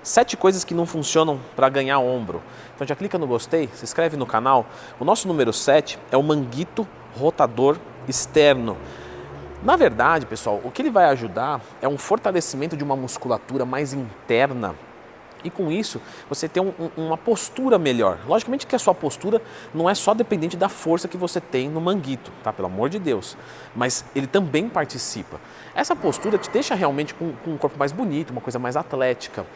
7 coisas que não funcionam para ganhar ombro. Então já clica no gostei, se inscreve no canal. O nosso número 7 é o manguito rotador externo. Na verdade, pessoal, o que ele vai ajudar é um fortalecimento de uma musculatura mais interna. E com isso, você tem uma postura melhor. Logicamente que a sua postura não é só dependente da força que você tem no manguito, tá? Pelo amor de Deus. Mas ele também participa. Essa postura te deixa realmente com um corpo mais bonito, uma coisa mais atlética.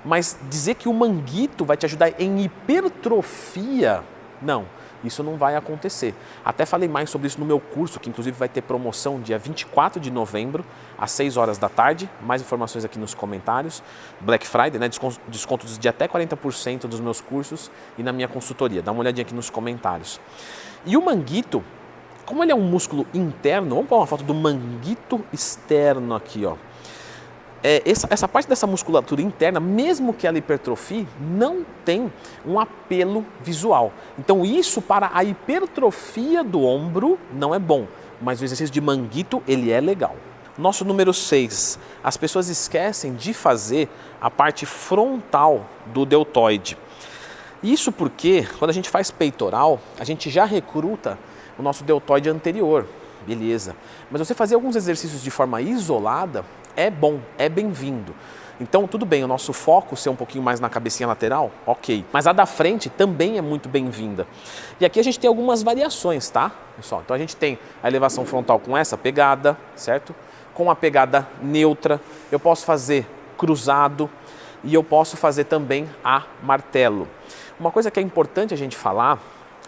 Mas dizer que o manguito vai te ajudar em hipertrofia, não. Isso não vai acontecer. Até falei mais sobre isso no meu curso, que inclusive vai ter promoção dia 24 de novembro, às 6 horas da tarde. Mais informações aqui nos comentários. Black Friday, né? Descontos de até 40% dos meus cursos e na minha consultoria. Dá uma olhadinha aqui nos comentários. E o manguito, como ele é um músculo interno, vamos pôr uma foto do manguito externo aqui, ó. Essa parte dessa musculatura interna, mesmo que ela hipertrofie, não tem um apelo visual. Então isso para a hipertrofia do ombro não é bom, mas o exercício de manguito ele é legal. Nosso número 6, as pessoas esquecem de fazer a parte frontal do deltoide. Isso porque quando a gente faz peitoral, a gente já recruta o nosso deltoide anterior, beleza. Mas você fazer alguns exercícios de forma isolada é bom, é bem-vindo. Então, tudo bem, o nosso foco ser um pouquinho mais na cabecinha lateral, ok. Mas a da frente também é muito bem-vinda. E aqui a gente tem algumas variações, tá, pessoal? Então a gente tem a elevação frontal com essa pegada, certo? Com a pegada neutra, eu posso fazer cruzado e eu posso fazer também a martelo. Uma coisa que é importante a gente falar,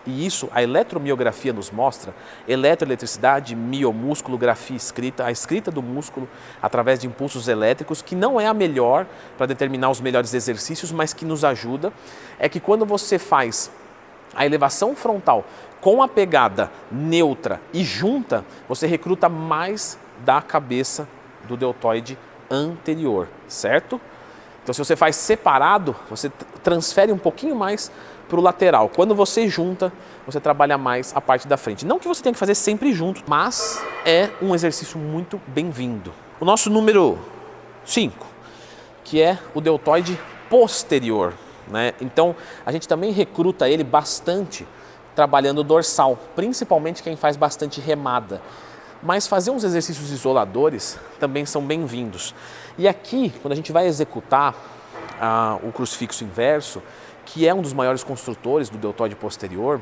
e isso a eletromiografia nos mostra, eletroeletricidade, miomúsculo, grafia escrita, a escrita do músculo através de impulsos elétricos, que não é a melhor para determinar os melhores exercícios, mas que nos ajuda, é que quando você faz a elevação frontal com a pegada neutra e junta, você recruta mais da cabeça do deltoide anterior, certo? Então se você faz separado, você transfere um pouquinho mais para o lateral. Quando você junta, você trabalha mais a parte da frente. Não que você tenha que fazer sempre junto, mas é um exercício muito bem-vindo. O nosso número 5, que é o deltoide posterior, né? Então, a gente também recruta ele bastante trabalhando o dorsal, principalmente quem faz bastante remada. Mas fazer uns exercícios isoladores também são bem-vindos. E aqui, quando a gente vai executar o crucifixo inverso, que é um dos maiores construtores do deltoide posterior,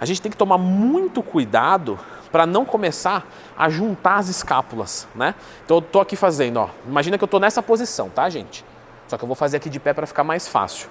a gente tem que tomar muito cuidado para não começar a juntar as escápulas, né? Então eu estou aqui fazendo, ó, imagina que eu estou nessa posição, tá, gente? Só que eu vou fazer aqui de pé para ficar mais fácil.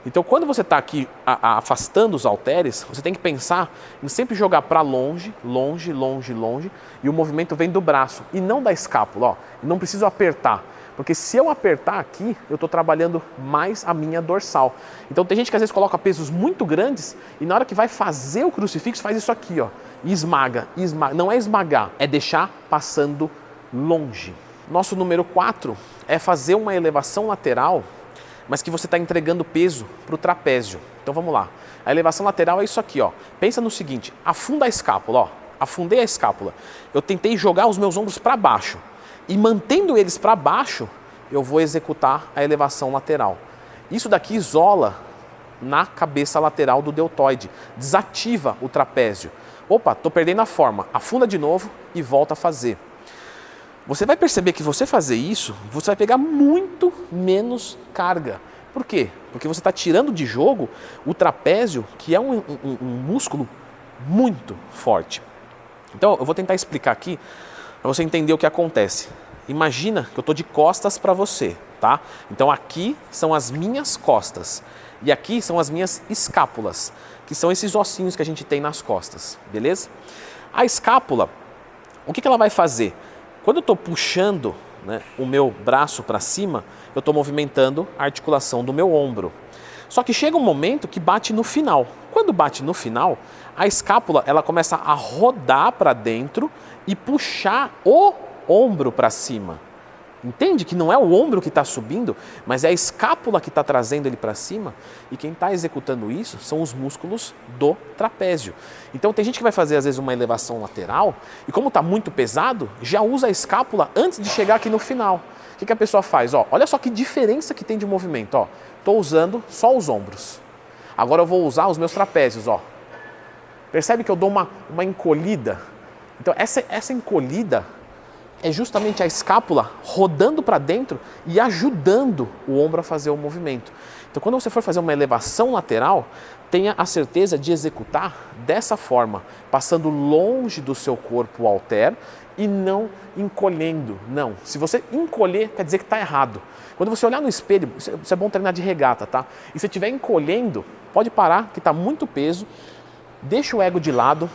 Então quando você está aqui afastando os halteres, você tem que pensar em sempre jogar para longe, longe, longe, longe, e o movimento vem do braço e não da escápula, ó. E não preciso apertar. Porque se eu apertar aqui, eu estou trabalhando mais a minha dorsal. Então tem gente que às vezes coloca pesos muito grandes e na hora que vai fazer o crucifixo faz isso aqui, ó, e esmaga, esmaga. Não é esmagar, é deixar passando longe. Nosso número 4 é fazer uma elevação lateral, mas que você está entregando peso para o trapézio. Então vamos lá. A elevação lateral é isso aqui, ó. Pensa no seguinte, afunda a escápula, ó. Afundei a escápula. Eu tentei jogar os meus ombros para baixo. E mantendo eles para baixo, eu vou executar a elevação lateral. Isso daqui isola na cabeça lateral do deltoide, desativa o trapézio. Opa, estou perdendo a forma. Afunda de novo e volta a fazer. Você vai perceber que você fazer isso, você vai pegar muito menos carga. Por quê? Porque você está tirando de jogo o trapézio, que é um músculo muito forte. Então, eu vou tentar explicar aqui para você entender o que acontece. Imagina que eu estou de costas para você, tá? Então aqui são as minhas costas e aqui são as minhas escápulas, que são esses ossinhos que a gente tem nas costas, beleza? A escápula, o que ela vai fazer? Quando eu estou puxando, né, o meu braço para cima, eu estou movimentando a articulação do meu ombro. Só que chega um momento que bate no final. Quando bate no final, a escápula ela começa a rodar para dentro e puxar o ombro para cima. Entende que não é o ombro que está subindo, mas é a escápula que está trazendo ele para cima, e quem está executando isso são os músculos do trapézio. Então tem gente que vai fazer às vezes uma elevação lateral e como está muito pesado, já usa a escápula antes de chegar aqui no final. O que a pessoa faz? Ó, olha só que diferença que tem de movimento. Estou usando só os ombros. Agora eu vou usar os meus trapézios. Ó. Percebe que eu dou uma encolhida? Então essa encolhida é justamente a escápula rodando para dentro e ajudando o ombro a fazer o movimento. Então, quando você for fazer uma elevação lateral, tenha a certeza de executar dessa forma, passando longe do seu corpo o halter e não encolhendo. Não, se você encolher, quer dizer que está errado. Quando você olhar no espelho, isso é bom treinar de regata, tá? E se estiver encolhendo, pode parar, que está muito peso, deixa o ego de lado.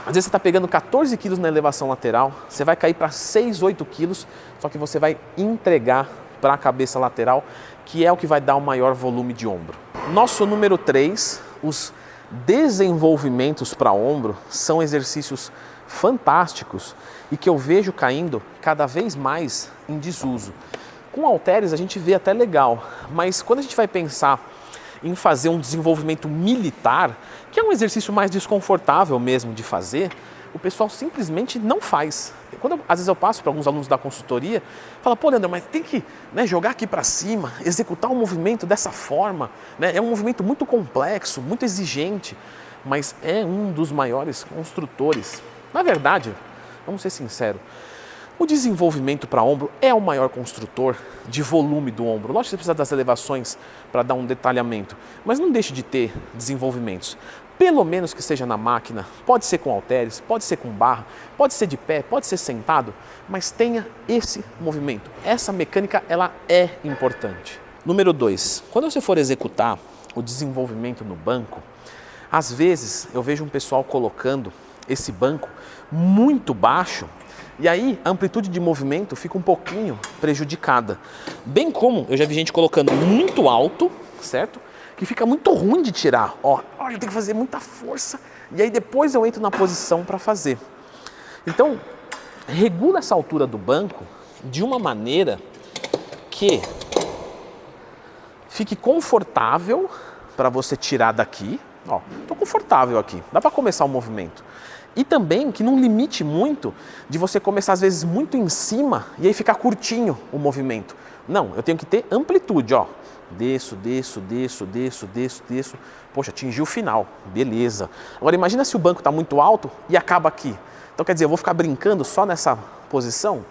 Às vezes você está pegando 14 quilos na elevação lateral, você vai cair para 6, 8 quilos, só que você vai entregar para a cabeça lateral, que é o que vai dar o maior volume de ombro. Nosso número 3, os desenvolvimentos para ombro, são exercícios fantásticos e que eu vejo caindo cada vez mais em desuso. Com halteres a gente vê até legal, mas quando a gente vai pensar em fazer um desenvolvimento militar, que é um exercício mais desconfortável mesmo de fazer, o pessoal simplesmente não faz. Às vezes eu passo para alguns alunos da consultoria, falo, pô, Leandro, mas tem que jogar aqui para cima, executar o movimento dessa forma, né? É um movimento muito complexo, muito exigente, mas é um dos maiores construtores. Na verdade, vamos ser sinceros, o desenvolvimento para ombro é o maior construtor de volume do ombro. Lógico que você precisa das elevações para dar um detalhamento, mas não deixe de ter desenvolvimentos. Pelo menos que seja na máquina, pode ser com halteres, pode ser com barra, pode ser de pé, pode ser sentado, mas tenha esse movimento. Essa mecânica, ela é importante. Número 2, quando você for executar o desenvolvimento no banco, às vezes eu vejo um pessoal colocando esse banco muito baixo, e aí a amplitude de movimento fica um pouquinho prejudicada. Bem como eu já vi gente colocando muito alto, certo? Que fica muito ruim de tirar. Ó, eu tenho que fazer muita força e aí depois eu entro na posição para fazer. Então, regula essa altura do banco de uma maneira que fique confortável para você tirar daqui. Ó, estou confortável aqui, dá para começar o movimento. E também que não limite muito de você começar às vezes muito em cima e aí ficar curtinho o movimento. Não, eu tenho que ter amplitude, ó. Desço, desço, desço, desço, desço, desço. Poxa, atingi o final, beleza. Agora imagina se o banco está muito alto e acaba aqui. Então quer dizer, eu vou ficar brincando só nessa posição?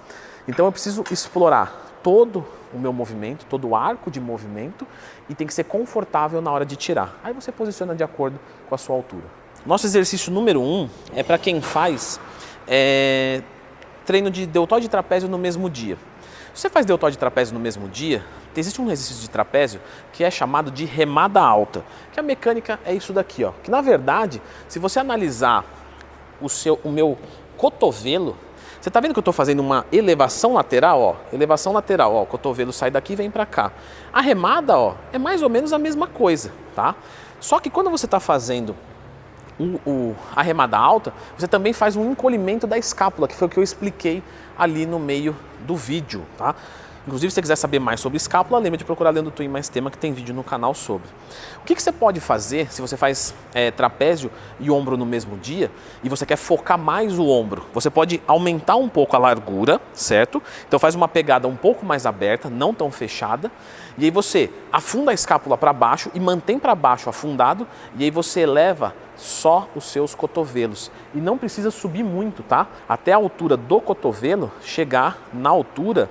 Então eu preciso explorar todo o meu movimento, todo o arco de movimento e tem que ser confortável na hora de tirar. Aí você posiciona de acordo com a sua altura. Nosso exercício número 1 é para quem faz treino de deltóide e trapézio no mesmo dia. Se você faz deltóide e trapézio no mesmo dia, existe um exercício de trapézio que é chamado de remada alta, que a mecânica é isso daqui, ó. Que na verdade, se você analisar o meu cotovelo, você está vendo que eu estou fazendo uma elevação lateral, ó? Elevação lateral, ó, o cotovelo sai daqui e vem para cá. A remada, ó, é mais ou menos a mesma coisa, tá? Só que quando você está fazendo a remada alta, você também faz um encolhimento da escápula, que foi o que eu expliquei ali no meio do vídeo, tá? Inclusive, se você quiser saber mais sobre escápula, lembra de procurar Leandro Twin Mais Tema, que tem vídeo no canal sobre. O que você pode fazer se você faz trapézio e ombro no mesmo dia e você quer focar mais o ombro? Você pode aumentar um pouco a largura, certo? Então faz uma pegada um pouco mais aberta, não tão fechada, e aí você afunda a escápula para baixo e mantém para baixo afundado, e aí você eleva só os seus cotovelos. E não precisa subir muito, tá? Até a altura do cotovelo chegar na altura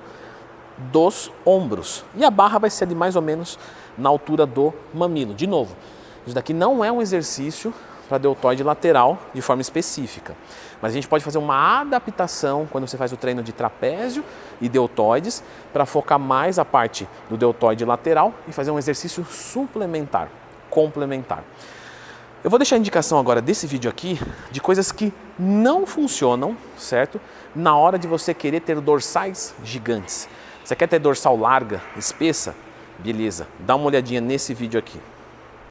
dos ombros. E a barra vai ser ali mais ou menos na altura do mamilo. De novo, isso daqui não é um exercício para deltoide lateral de forma específica. Mas a gente pode fazer uma adaptação quando você faz o treino de trapézio e deltoides para focar mais a parte do deltoide lateral e fazer um exercício suplementar, complementar. Eu vou deixar a indicação agora desse vídeo aqui de coisas que não funcionam, certo? Na hora de você querer ter dorsais gigantes. Você quer ter dorsal larga, espessa? Beleza, dá uma olhadinha nesse vídeo aqui.